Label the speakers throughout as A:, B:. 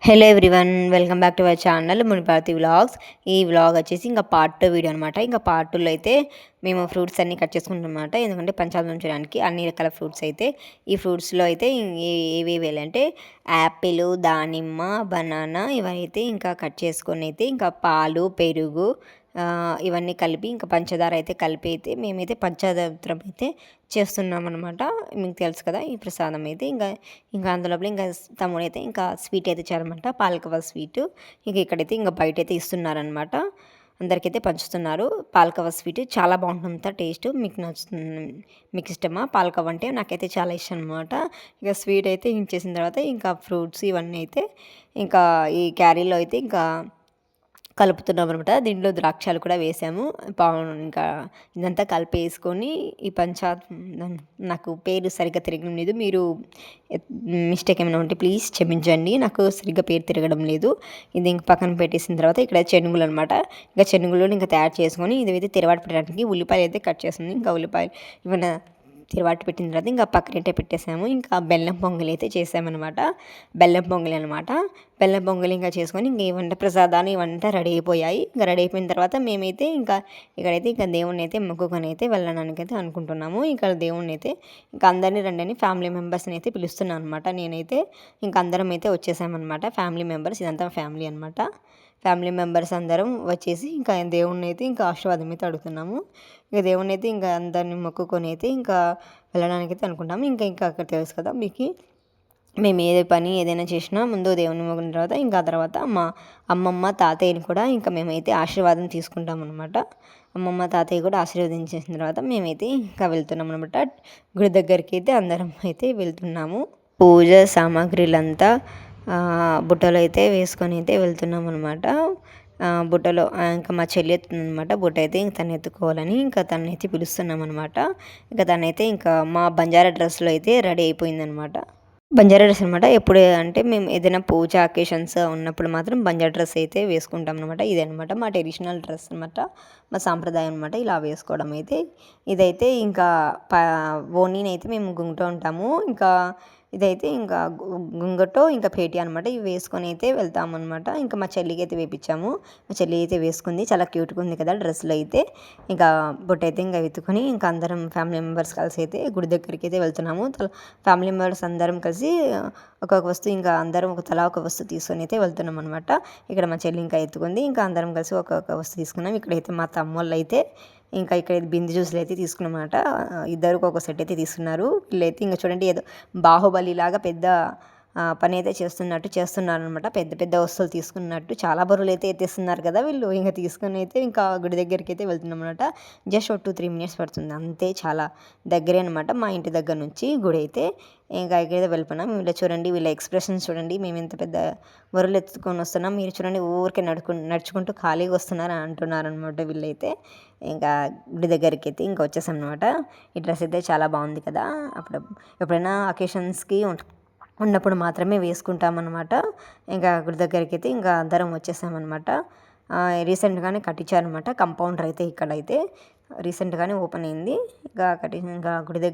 A: Hello everyone, welcome back to our channel Muniparthi vlogs. ఈ vlog వచ్చేసి ఇంకా పార్ట్ 2 వీడియో అనమాట. ఇంకా పార్ట్ 2లో అయితే మేము ఫ్రూట్స్ అన్నీ కట్ చేసుకుంటాం అనమాట. ఎందుకంటే పంచామృతం చేయడానికి అన్ని రకాల ఫ్రూట్స్ అయితే ఈ ఫ్రూట్స్లో అయితే ఏవేవి అంటే యాపిల్, దానిమ్మ, బనానా ఇవైతే ఇంకా కట్ చేసుకొని అయితే ఇంకా పాలు, పెరుగు ఇవన్నీ కలిపి ఇంకా పంచదార అయితే కలిపి అయితే మేమైతే పంచదారం అయితే చేస్తున్నాం అనమాట. మీకు తెలుసు కదా ఈ ప్రసాదం అయితే ఇంకా అందులోపల ఇంకా తమ్ముడు అయితే ఇంకా స్వీట్ అయితే ఇచ్చారనమాట, పాలకవ స్వీట్. ఇక్కడైతే ఇంకా బయట అయితే ఇస్తున్నారనమాట, అందరికైతే పంచుతున్నారు. పాలకవ స్వీట్ చాలా బాగుంటుంది టేస్ట్. మీకు నచ్చుతుంది, మీకు ఇష్టమా పాలకవ అంటే? నాకైతే చాలా ఇష్టం అనమాట. ఇక స్వీట్ అయితే ఇచ్చేసిన తర్వాత ఇంకా ఫ్రూట్స్ ఇవన్నీ అయితే ఇంకా ఈ క్యారీలో అయితే ఇంకా కలుపుతున్నాం అనమాట. దీంట్లో ద్రాక్షాలు కూడా వేసాము. ఇంకా ఇదంతా కలిపేసుకొని ఈ నాకు పేరు సరిగ్గా తిరగడం లేదు, మీరు మిస్టేక్ ఏమైనా ఉంటే ప్లీజ్ క్షమించండి, నాకు సరిగ్గా పేరు తిరగడం లేదు. ఇది ఇంక పక్కన పెట్టేసిన తర్వాత ఇక్కడ చెనుగులు అనమాట. ఇంకా చెనుగులు ఇంకా తయారు చేసుకొని ఇదైతే తిరవాటు పెట్టడానికి ఉల్లిపాయలు అయితే కట్ చేస్తుంది. ఇంకా ఉల్లిపాయలు ఇవన్నీ తిరవాటు పెట్టిన తర్వాత ఇంకా పక్కనైతే పెట్టేసాము. ఇంకా బెల్లం పొంగలి అయితే చేసామన్నమాట. బెల్లం పొంగలి అనమాట. బెల్లం పొంగలి ఇంకా చేసుకొని ఇంక ఇవంట ప్రసాదాలు ఇవంతా రెడీ అయిపోయాయి. ఇంకా రెడీ అయిపోయిన తర్వాత మేమైతే ఇంకా ఇక్కడైతే ఇంకా దేవుణ్ణి అయితే మొక్కుకొని అయితే వెళ్ళడానికి అయితే అనుకుంటున్నాము. ఇక్కడ దేవుణ్ణి అయితే ఇంకా అందరినీ రండి ఫ్యామిలీ మెంబర్స్ని అయితే పిలుస్తున్నాను అనమాట. నేనైతే ఇంకా అందరం అయితే వచ్చేసామన్నమాట, ఫ్యామిలీ మెంబర్స్, ఇదంతా ఫ్యామిలీ అనమాట. ఫ్యామిలీ మెంబర్స్ అందరం వచ్చేసి ఇంకా దేవుణ్ణి అయితే ఇంకా ఆశీర్వాదం అయితే అడుగుతున్నాము. ఇక దేవుణ్ణి అయితే ఇంకా అందరిని మొక్కుకొని అయితే ఇంకా వెళ్ళడానికి అయితే అనుకుంటాము. ఇంకా ఇంకా అక్కడ తెలుసు కదా మీకు, మేము ఏ పని ఏదైనా చేసినా ముందు దేవుని మొక్కిన తర్వాత ఇంకా తర్వాత మా అమ్మమ్మ తాతయ్యని కూడా ఇంకా మేమైతే ఆశీర్వాదం తీసుకుంటాం అనమాట. అమ్మమ్మ తాతయ్య కూడా ఆశీర్వదించేసిన తర్వాత మేమైతే ఇంకా వెళ్తున్నాం అనమాట. గుడి దగ్గరికి అయితే అందరం అయితే వెళ్తున్నాము. పూజ సామాగ్రిలంతా బుట్టలో అయితే వేసుకొని అయితే వెళ్తున్నాం అనమాట. బుట్టలో ఇంకా మా చెల్లి ఎత్తుందనమాట బుట్ట అయితే ఇంక తను ఎత్తుకోవాలని ఇంకా తనైతే పిలుస్తున్నాం అనమాట. ఇంకా తనైతే ఇంకా మా బంజారా డ్రెస్లో అయితే రెడీ అయిపోయిందనమాట. బంజారా డ్రెస్ అనమాట. ఎప్పుడు అంటే మేము ఏదైనా పూజ అకేషన్స్ ఉన్నప్పుడు మాత్రం బంజారా డ్రెస్ అయితే వేసుకుంటాం అనమాట. ఇదే అనమాట మా ట్రెడిషనల్ డ్రెస్ అనమాట, మా సాంప్రదాయం అనమాట ఇలా వేసుకోవడం అయితే. ఇదైతే ఇంకా ఓణీని అయితే మేము గుంగుతూ ఉంటాము. ఇంకా ఇదైతే ఇంకా గుంగటో ఇంకా పేటి అనమాట. ఇవి వేసుకొని అయితే వెళ్తామన్నమాట. ఇంకా మా చెల్లికి అయితే వేపించాము. మా చెల్లి అయితే వేసుకుంది, చాలా క్యూట్గా ఉంది కదా డ్రెస్లో అయితే. ఇంకా బొట్టు అయితే ఇంకా వెతుకొని ఇంకా అందరం ఫ్యామిలీ మెంబర్స్ కలిసి అయితే గుడి దగ్గరికి అయితే వెళ్తున్నాము. ఫ్యామిలీ మెంబర్స్ అందరం కలిసి ఒక్కొక్క వస్తువు ఇంకా అందరం ఒక తలా ఒక వస్తువు తీసుకొని అయితే వెళ్తున్నాం అనమాట. ఇక్కడ మా చెల్లి ఇంకా ఎత్తుకుంది, ఇంకా అందరం కలిసి ఒక్కొక్క వస్తువు తీసుకున్నాం. ఇక్కడైతే మా తమ్ముళ్ళు అయితే ఇంకా ఇక్కడ బిందు జ్యూస్లు అయితే తీసుకున్నమాట. ఇద్దరికి ఒక సెట్ అయితే తీసుకున్నారు. వీళ్ళైతే ఇంకా చూడండి ఏదో బాహుబలి లాగా పెద్ద పని అయితే చేస్తున్నారు అనమాట. పెద్ద పెద్ద వస్తువులు తీసుకున్నట్టు చాలా బరువులు అయితే ఎత్తేస్తున్నారు కదా వీళ్ళు. ఇంకా తీసుకుని అయితే ఇంకా గుడి దగ్గరికి అయితే వెళ్తున్నాం అనమాట. జస్ట్ 2-3 మినిట్స్ పడుతుంది అంతే, చాలా దగ్గరే అనమాట మా ఇంటి దగ్గర నుంచి గుడి అయితే. ఇంకా అయితే వెళ్ళిపోయినాం. వీళ్ళు చూడండి, వీళ్ళ ఎక్స్ప్రెషన్స్ చూడండి, మేము ఎంత పెద్ద బరువులు ఎత్తుకొని వస్తున్నాం, మీరు చూడండి ఊరికే నడుచుకుంటూ ఖాళీగా వస్తున్నారు అంటున్నారు అనమాట వీళ్ళైతే. ఇంకా గుడి దగ్గరికి అయితే ఇంకా వచ్చేసాం అనమాట. ఈ డ్రెస్ అయితే చాలా బాగుంది కదా, ఎప్పుడైనా అకేషన్స్కి ఉన్నప్పుడు మాత్రమే వేసుకుంటామన్నమాట. ఇంకా గుడి దగ్గరికి అయితే ఇంకా అందరం వచ్చేసామన్నమాట. రీసెంట్గానే కట్టించారనమాట కంపౌండర్ అయితే ఇక్కడైతే రీసెంట్గానే ఓపెన్ అయింది. ఇంకా గుడి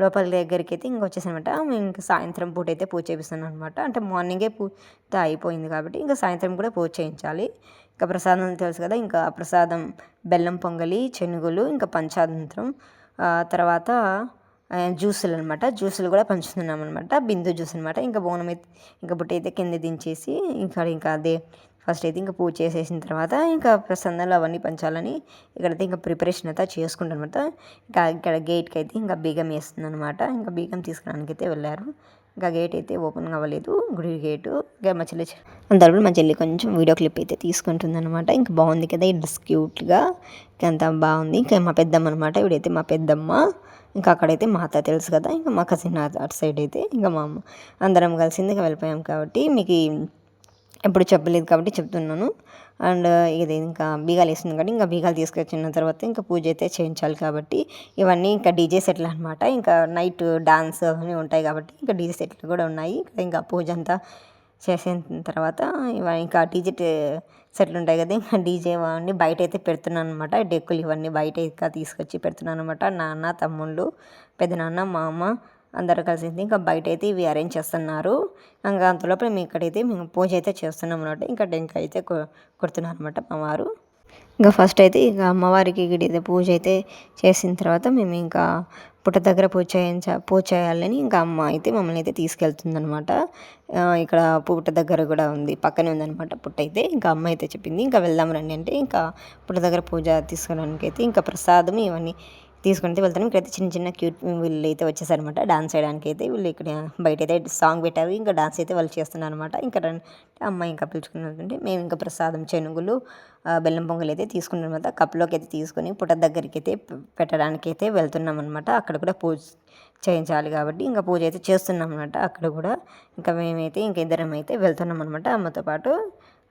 A: లోపల దగ్గరికి అయితే ఇంకా వచ్చేసానమాట. ఇంకా సాయంత్రం పూట అయితే పూజ చేపిస్తాను అనమాట. అంటే మార్నింగే పూజ అయిపోయింది కాబట్టి ఇంకా సాయంత్రం కూడా పూజ చేయించాలి. ఇంకా ప్రసాదం తెలుసు కదా, ఇంకా ప్రసాదం బెల్లం పొంగలి, శనుగులు, ఇంకా పంచామృతం, తర్వాత జ్యూసులు అనమాట. జ్యూసులు కూడా పంచుతున్నాం అనమాట. బిందు జ్యూస్ అనమాట. ఇంకా బోనం అయితే ఇంకా బుట్ట అయితే కింద దించేసి ఇంకా అదే ఫస్ట్ అయితే ఇంకా పూజ చేసేసిన తర్వాత ఇంకా ప్రసాదాలు అవన్నీ పంచాలని ఇక్కడైతే ఇంకా ప్రిపరేషన్ అయితే చేసుకుంటాను అనమాట. ఇంకా ఇక్కడ గేట్కి అయితే ఇంకా బీగం వేస్తుంది అనమాట. ఇంకా బీగం తీసుకురావడానికి అయితే వెళ్ళారు. ఇంకా గేట్ అయితే ఓపెన్ అవ్వలేదు, గుడి గేటు. ఇంకా మా చెల్లి అందరూ మా చెల్లి కొంచెం వీడియో క్లిప్ అయితే తీసుకుంటుంది అనమాట. ఇంకా బాగుంది కదా ఈ డ్రెస్, క్యూట్గా ఇంకా అంతా బాగుంది. ఇంకా మా పెద్దమ్మ అనమాట, వీడైతే మా పెద్దమ్మ. ఇంకా అక్కడైతే మా అత్త తెలుసు కదా, ఇంకా మా కజిన్ అటు సైడ్ అయితే ఇంకా మా అమ్మ, అందరం కలిసింది ఇంకా వెళ్ళిపోయాం కాబట్టి మీకు ఎప్పుడు చెప్పలేదు కాబట్టి చెప్తున్నాను. అండ్ ఇది ఇంకా బీగాలు వేస్తుంది కాబట్టి ఇంకా బీగాలు తీసుకొచ్చిన తర్వాత ఇంకా పూజ అయితే చేయించాలి కాబట్టి ఇవన్నీ ఇంకా డీజే సెట్లు అనమాట. ఇంకా నైట్ డాన్స్ అవన్నీ ఉంటాయి కాబట్టి ఇంకా డీజే సెట్లు కూడా ఉన్నాయి. ఇంకా పూజ అంతా చేసిన తర్వాత ఇంకా డీజే సెట్లు ఉంటాయి కదా, ఇంకా డీజే అవన్నీ బయట అయితే పెడుతున్నాను అనమాట. డెక్కులు ఇవన్నీ బయట ఇంకా తీసుకొచ్చి పెడుతున్నాను అనమాట. నాన్న, తమ్ముళ్ళు, పెద్దనాన్న, మా అమ్మ, అందరూ కలిసి ఇంకా బయట అయితే ఇవి అరేంజ్ చేస్తున్నారు. ఇంకా అంతలోపల మేము ఇక్కడైతే మేము పూజ అయితే చేస్తున్నాం అన్నమాట. ఇంకా టెంకాయ అయితే కొడుతున్నారు అనమాట మా వారు. ఇంకా ఫస్ట్ అయితే ఇక అమ్మవారికి గిడిద పూజ అయితే చేసిన తర్వాత మేము ఇంకా పుట్ట దగ్గర పూజ చేయాలని ఇంకా అమ్మ అయితే మమ్మల్ని అయితే తీసుకెళ్తుందనమాట. ఇక్కడ పుట్ట దగ్గర కూడా ఉంది, పక్కనే ఉందనమాట పుట్ట అయితే. ఇంకా అమ్మ అయితే చెప్పింది ఇంకా వెళ్దాం రండి అంటే ఇంకా పుట్ట దగ్గర పూజ తీసుకోవడానికి అయితే ఇంకా ప్రసాదం ఇవన్నీ తీసుకుంటే వెళ్తాను. ఇక్కడైతే చిన్న చిన్న క్యూట్ వీళ్ళు అయితే వచ్చేసారనమాట డాన్స్ చేయడానికి అయితే. వీళ్ళు ఇక్కడ బయట అయితే సాంగ్ పెట్టారు, ఇంకా డాన్స్ అయితే వాళ్ళు చేస్తున్నారు అనమాట. ఇంకా అమ్మాయి ఇంకా పిలుచుకున్నట్టుంటే మేము ఇంకా ప్రసాదం చెనుగులు బెల్లం పొంగల్ అయితే తీసుకున్నాం అనమాట. కప్లోకి అయితే తీసుకొని పుట్ట దగ్గరికి అయితే పెట్టడానికి అయితే వెళ్తున్నాం అనమాట. అక్కడ కూడా పూజ చేయించాలి కాబట్టి ఇంకా పూజ అయితే చేస్తున్నాం అనమాట అక్కడ కూడా. ఇంకా మేమైతే ఇంక ఇద్దరం అయితే వెళ్తున్నాం అనమాట అమ్మతో పాటు.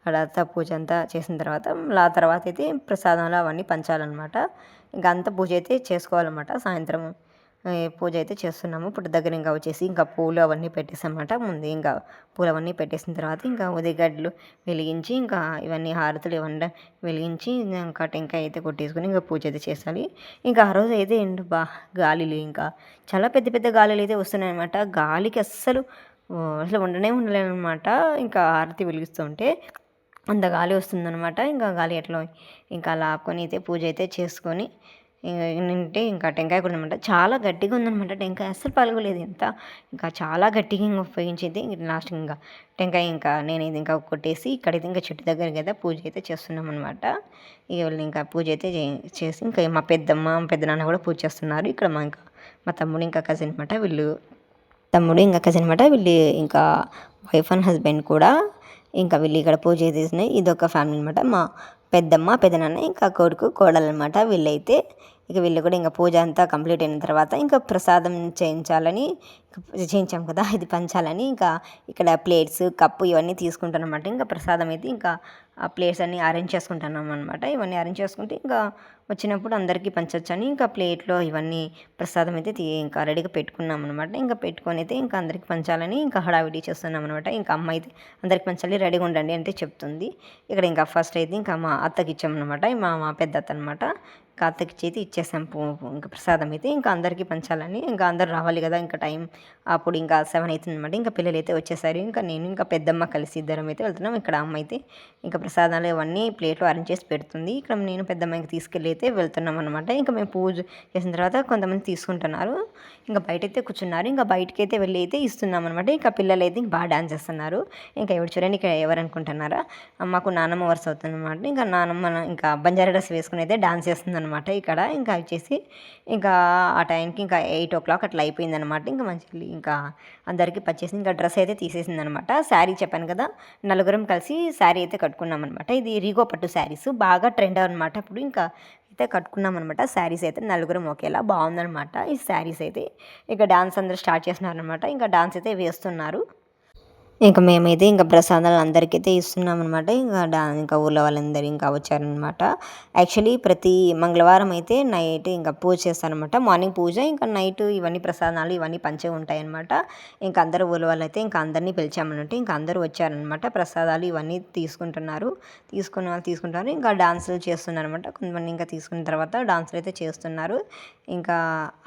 A: అక్కడ పూజ అంతా చేసిన తర్వాత తర్వాత అయితే ప్రసాదంలో అవన్నీ పంచాలన్నమాట. ఇంకా అంతా పూజ అయితే చేసుకోవాలన్నమాట. సాయంత్రం పూజ అయితే చేస్తున్నాము. పుట్ట దగ్గర ఇంకా వచ్చేసి ఇంకా పూలు అవన్నీ పెట్టేసామన్నమాట. ముందు ఇంకా పూలు అవన్నీ పెట్టేసిన తర్వాత ఇంకా ఉదిగడ్డలు వెలిగించి ఇంకా ఇవన్నీ హారతులు ఇవన్నీ వెలిగించి ఇంకా టెంకాయ అయితే కొట్టేసుకొని ఇంకా పూజ అయితే చేయాలి. ఇంకా ఆ రోజు అయితే గాలిలు ఇంకా చాలా పెద్ద పెద్ద గాలులు అయితే వస్తున్నాయి అనమాట. గాలికి అస్సలు ఉండలేను అనమాట. ఇంకా హారతి వెలిగిస్తుంటే అంత గాలి వస్తుందనమాట. ఇంకా గాలి ఎట్లా ఇంకా అలా ఆపుకొని అయితే పూజ అయితే చేసుకొని నింటే ఇంకా టెంకాయ కూడా అనమాట. చాలా గట్టిగా ఉందనమాట టెంకాయ, అస్సలు పలగలేదు. ఎంత ఇంకా చాలా గట్టిగా ఇంకా ఉపయోగించేది. లాస్ట్ ఇంకా టెంకాయ ఇంకా నేనైతే ఇంకా కొట్టేసి ఇక్కడైతే ఇంకా చెట్టు దగ్గర కదా పూజ అయితే చేస్తున్నాం అనమాట. ఇక వాళ్ళు ఇంకా పూజ అయితే చేసి ఇంకా మా పెద్దమ్మ పెద్దనాన్న కూడా పూజ చేస్తున్నారు. ఇక్కడ మా తమ్ముడు ఇంకా కజిన్ అనమాట. వీళ్ళు ఇంకా వైఫ్ అండ్ హస్బెండ్ కూడా ఇంకా వీళ్ళు ఇక్కడ పూజ చేసేసినాయి. ఇదొక ఫ్యామిలీ అనమాట. మా పెద్దమ్మ పెద్దనాన్న ఇంకా కొడుకు కోడలు అనమాట. వీళ్ళైతే ఇక వీళ్ళు కూడా ఇంకా పూజ అంతా కంప్లీట్ అయిన తర్వాత ఇంకా ప్రసాదం చేయించాం కదా, ఇది పంచాలని ఇంకా ఇక్కడ ప్లేట్స్ కప్పు ఇవన్నీ తీసుకుంటాను అనమాట. ఇంకా ప్రసాదం అయితే ఇంకా ఆ ప్లేట్స్ అన్నీ అరేంజ్ చేసుకుంటున్నాం అనమాట. ఇవన్నీ అరేంజ్ చేసుకుంటే ఇంకా వచ్చినప్పుడు అందరికీ పంచొచ్చని ఇంకా ప్లేట్లో ఇవన్నీ ప్రసాదం అయితే ఇంకా రెడీగా పెట్టుకున్నాం అనమాట. ఇంకా పెట్టుకొని అయితే ఇంకా అందరికి పంచాలని ఇంకా హడావిడి చేస్తున్నాం అనమాట. ఇంకా అమ్మ అయితే అందరికి పంచాలి రెడీగా ఉండండి అంటే చెప్తుంది. ఇక్కడ ఇంకా ఫస్ట్ అయితే ఇంకా మా అత్తకి ఇచ్చామన్నమాట. మా పెద్ద అత్త అనమాట. ఇంకా అత్తకి చేతి ఇచ్చేసాం ఇంకా ప్రసాదం అయితే ఇంకా అందరికీ పంచాలని. ఇంకా అందరు రావాలి కదా, ఇంకా టైం అప్పుడు ఇంకా 7 అవుతుంది అనమాట. ఇంకా పిల్లలు అయితే వచ్చేసారు. ఇంకా నేను ఇంకా పెద్దమ్మ కలిసి ఇద్దరం అయితే వెళ్తున్నాం. ఇక్కడ అమ్మ అయితే ఇంకా ప్రసాదాలు ఇవన్నీ ప్లేట్లో అరేంజ్ చేసి పెడుతుంది. ఇక్కడ నేను పెద్దమ్మాయికి తీసుకెళ్ళి అయితే వెళ్తున్నాం అనమాట. ఇంకా మేము పూజ చేసిన తర్వాత కొంతమంది తీసుకుంటున్నారు. ఇంకా బయట అయితే కూర్చున్నారు. ఇంకా బయటకి అయితే వెళ్ళి అయితే ఇస్తున్నాం అనమాట. ఇంకా పిల్లలు అయితే బాగా డాన్స్ చేస్తున్నారు. ఇంకా ఎవరు చూడండి ఇక్కడ ఎవరు అనుకుంటున్నారా, మాకు నానమ్మ వరుస అవుతుంది అనమాట. ఇంకా నానమ్మ ఇంకా బంజారా డ్రెస్ వేసుకుని అయితే డాన్స్ చేస్తుంది అనమాట ఇక్కడ. ఇంకా వచ్చేసి ఇంకా ఆ టైంకి ఇంకా 8 o'clock అట్లా అయిపోయిందనమాట. ఇంకా మంచి ఇంకా అందరికీ పచ్చేసి ఇంకా డ్రెస్ అయితే తీసేసింది అనమాట. శారీ చెప్పాను కదా, నలుగురం కలిసి శారీ అయితే కట్టుకున్నాం అనమాట. ఇది రీగో పట్టు శారీస్ బాగా ట్రెండ్ అనమాట. అప్పుడు ఇంకా అయితే కట్టుకున్నాం అనమాట. శారీస్ అయితే నలుగురం ఒకేలా బాగుందనమాట ఈ శారీస్ అయితే. ఇక డాన్స్ అందరూ స్టార్ట్ చేస్తున్నారనమాట. ఇంకా డాన్స్ అయితే వేస్తున్నారు. ఇంకా మేమైతే ఇంకా ప్రసాదాలు అందరికైతే ఇస్తున్నాం అనమాట. ఇంకా ఊళ్ళో వాళ్ళందరూ ఇంకా వచ్చారనమాట. యాక్చువల్లీ ప్రతి మంగళవారం అయితే నైట్ ఇంకా పూజ చేస్తారనమాట. మార్నింగ్ పూజ, ఇంకా నైట్ ఇవన్నీ ప్రసాదాలు ఇవన్నీ పంచే ఉంటాయన్నమాట. ఇంకా అందరూ ఊళ్ళో వాళ్ళు అయితే ఇంకా అందరినీ పిలిచామన్నట్టు ఇంకా అందరూ వచ్చారనమాట. ప్రసాదాలు ఇవన్నీ తీసుకుంటారు. ఇంకా డాన్సులు చేస్తున్నారు అనమాట. కొంతమంది ఇంకా తీసుకున్న తర్వాత డాన్సులు అయితే చేస్తున్నారు. ఇంకా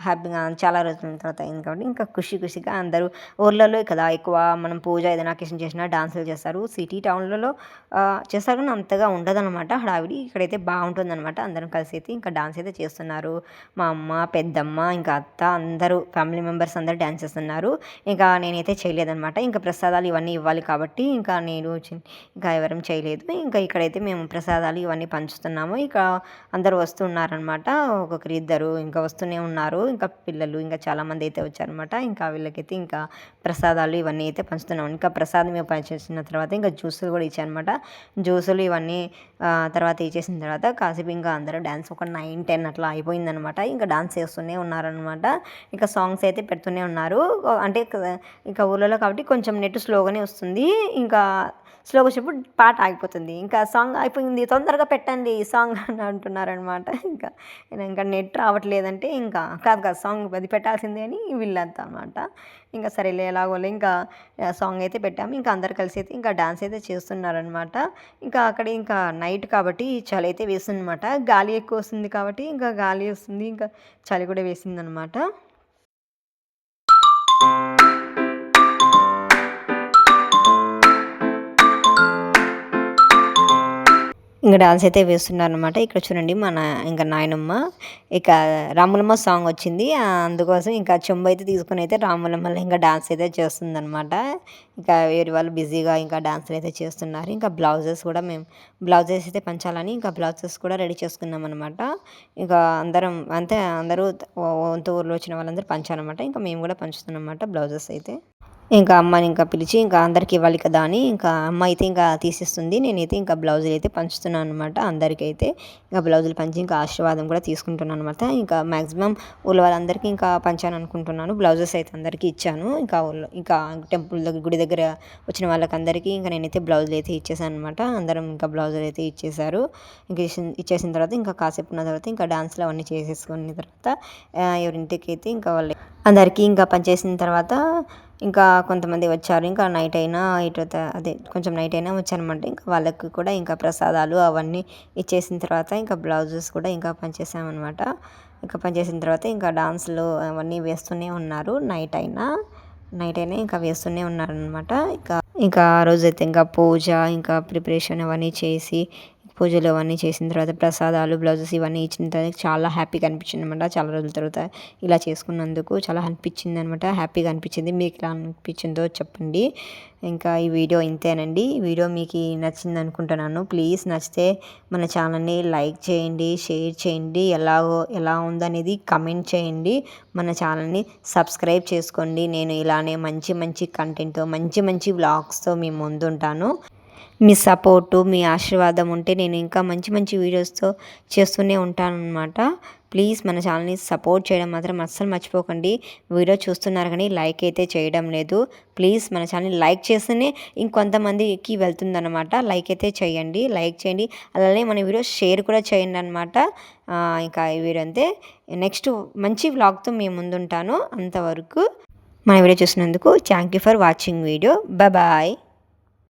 A: హ్యాపీగా చాలా రోజుల తర్వాత అయింది కాబట్టి ఇంకా ఖుషిగా అందరూ ఊర్లలో కదా ఎక్కువ మనం పూజ ఏదైనా అకేషన్ చేసినా డాన్సులు చేస్తారు. సిటీ టౌన్లలో చేస్తారు కానీ అంతగా ఉండదన్నమాట హడావిడి. ఇక్కడైతే బాగుంటుందన్నమాట. అందరం కలిసి అయితే ఇంకా డాన్స్ అయితే చేస్తున్నారు. మా అమ్మ పెద్దమ్మ ఇంకా అత్త అందరూ ఫ్యామిలీ మెంబర్స్ అందరూ డాన్స్ చేస్తున్నారు. ఇంకా నేనైతే చేయలేదన్నమాట. ఇంకా ప్రసాదాలు ఇవన్నీ ఇవ్వాలి కాబట్టి ఇంకా నేను ఇంకా ఎవరం చేయలేదు. ఇంకా ఇక్కడైతే మేము ప్రసాదాలు ఇవన్నీ పంచుతున్నాము. ఇక అందరూ వస్తున్నారనమాట. ఒక్కొక్కరు ఇద్దరు ఇంకా వస్తూనే ఉన్నారు. ఇంకా పిల్లలు ఇంకా చాలామంది అయితే వచ్చారనమాట. ఇంకా వీళ్ళకైతే ఇంకా ప్రసాదాలు ఇవన్నీ అయితే పంచుతున్నాం. ఇంకా ప్రసాదం పంచేసిన తర్వాత ఇంకా జ్యూసులు కూడా ఇచ్చానమాట. జ్యూసులు ఇవన్నీ తర్వాత ఇచ్చేసిన తర్వాత కాసేపు ఇంకా అందరూ డ్యాన్స్ ఒక 9-10 అట్లా అయిపోయిందనమాట. ఇంకా డాన్స్ చేస్తూనే ఉన్నారనమాట. ఇంకా సాంగ్స్ అయితే పెడుతూనే ఉన్నారు. అంటే ఇంకా ఊళ్ళలో కాబట్టి కొంచెం నెట్ స్లోగానే వస్తుంది. ఇంకా స్లోగా వచ్చినప్పుడు పాట ఆగిపోతుంది. ఇంకా సాంగ్ అయిపోయింది తొందరగా పెట్టండి సాంగ్ అని అంటున్నారనమాట. ఇంకా నెట్ రావట్లేదంటే ఇంకా కాదు సాంగ్ అది పెట్టాల్సిందే అని వీళ్ళంతా అనమాట. ఇంకా సరేలే ఎలాగోలే ఇంకా సాంగ్ అయితే పెట్టాము. ఇంకా అందరు కలిసి అయితే ఇంకా డాన్స్ అయితే చేస్తున్నారనమాట. ఇంకా అక్కడ ఇంకా నైట్ కాబట్టి చలి అయితే వేస్తుందన్నమాట. గాలి ఎక్కువ వస్తుంది కాబట్టి ఇంకా గాలి వస్తుంది, ఇంకా చలి కూడా వేసిందనమాట. ఇంక డాన్స్ అయితే వేస్తున్నారనమాట. ఇక్కడ చూడండి మన ఇంక నాయనమ్మ ఇక రాములమ్మ సాంగ్ వచ్చింది. అందుకోసం ఇంకా చెంబు అయితే తీసుకొనైతే రాములమ్మలో ఇంకా డాన్స్ అయితే చేస్తుందనమాట. ఇంకా వేరే వాళ్ళు బిజీగా ఇంకా డాన్సులు అయితే చేస్తున్నారు. ఇంకా బ్లౌజెస్ కూడా మేము బ్లౌజెస్ అయితే పంచాలని ఇంకా బ్లౌజెస్ కూడా రెడీ చేసుకున్నామనమాట. ఇంకా అందరం అంతే అందరూ వంతు ఊర్లో వచ్చిన వాళ్ళందరూ పంచారనమాట. ఇంకా మేము కూడా పంచుతున్నామన్నమాట బ్లౌజెస్ అయితే. ఇంకా అమ్మని ఇంకా పిలిచి ఇంకా అందరికి ఇవ్వాలి కదా అని ఇంకా అమ్మ అయితే ఇంకా తీసిస్తుంది. నేనైతే ఇంకా బ్లౌజులు అయితే పంచుతున్నాను అనమాట అందరికైతే. ఇంకా బ్లౌజులు పంచి ఇంకా ఆశీర్వాదం కూడా తీసుకుంటున్నాను అనమాట. ఇంకా మ్యాక్సిమం ఊళ్ళో వాళ్ళందరికీ ఇంకా పంచాను అనుకుంటున్నాను. బ్లౌజెస్ అయితే అందరికీ ఇచ్చాను. ఇంకా ఊళ్ళో ఇంకా టెంపుల్ దగ్గర గుడి దగ్గర వచ్చిన వాళ్ళకందరికీ ఇంకా నేనైతే బ్లౌజులు అయితే ఇచ్చేసాను అనమాట. అందరం ఇంకా బ్లౌజులు అయితే ఇచ్చేసారు. ఇంక ఇచ్చేసిన తర్వాత ఇంకా కాసేపు ఉన్న తర్వాత ఇంకా డాన్స్లు అవన్నీ చేసేసుకున్న తర్వాత ఎవరింటికి అయితే ఇంకా వాళ్ళు అందరికీ ఇంకా పనిచేసిన తర్వాత ఇంకా కొంతమంది వచ్చారు. ఇంకా నైట్ అయినా అదే కొంచెం నైట్ అయినా వచ్చారనమాట. ఇంకా వాళ్ళకి కూడా ఇంకా ప్రసాదాలు అవన్నీ ఇచ్చేసిన తర్వాత ఇంకా బ్లౌజెస్ కూడా ఇంకా పనిచేసామన్నమాట. ఇంకా పనిచేసిన తర్వాత ఇంకా డాన్స్లు అవన్నీ వేస్తూనే ఉన్నారు. నైట్ అయినా ఇంకా వేస్తూనే ఉన్నారనమాట. ఇంకా ఆ రోజైతే ఇంకా పూజ ఇంకా ప్రిపరేషన్ అవన్నీ చేసి పూజలు అవన్నీ చేసిన తర్వాత ప్రసాదాలు బ్లౌజెస్ ఇవన్నీ ఇచ్చిన తర్వాత చాలా హ్యాపీగా అనిపించింది అనమాట. చాలా రోజుల తర్వాత ఇలా చేసుకున్నందుకు చాలా అనిపించింది అనమాట. హ్యాపీగా అనిపించింది. మీకు ఎలా అనిపించిందో చెప్పండి. ఇంకా ఈ వీడియో ఇంతేనండి. ఈ వీడియో మీకు నచ్చింది అనుకుంటున్నాను. ప్లీజ్ నచ్చితే మన ఛానల్ని లైక్ చేయండి, షేర్ చేయండి, ఎలా ఉందనేది కమెంట్ చేయండి. మన ఛానల్ని సబ్స్క్రైబ్ చేసుకోండి. నేను ఇలానే మంచి మంచి కంటెంట్తో మంచి వ్లాగ్స్తో మీ ముందుంటాను. మీ సపోర్టు మీ ఆశీర్వాదం ఉంటే నేను ఇంకా మంచి మంచి వీడియోస్తో చేస్తూనే ఉంటానన్నమాట. ప్లీజ్ మన ఛానల్ని సపోర్ట్ చేయడం మాత్రం అస్సలు మర్చిపోకండి. వీడియో చూస్తున్నారు కానీ లైక్ అయితే చేయడం లేదు. ప్లీజ్ మన ఛానల్ని లైక్ చేస్తేనే ఇంకొంతమందికి వెళ్తుందన్నమాట. లైక్ అయితే చేయండి, లైక్ చేయండి. అలానే మన వీడియో షేర్ కూడా చేయండి అనమాట. ఇంకా ఈ వీడియో అంతే. నెక్స్ట్ మంచి వ్లాగ్తో మీ ముందుంటాను. అంతవరకు మన వీడియో చూసినందుకు thank you for watching video. Bye.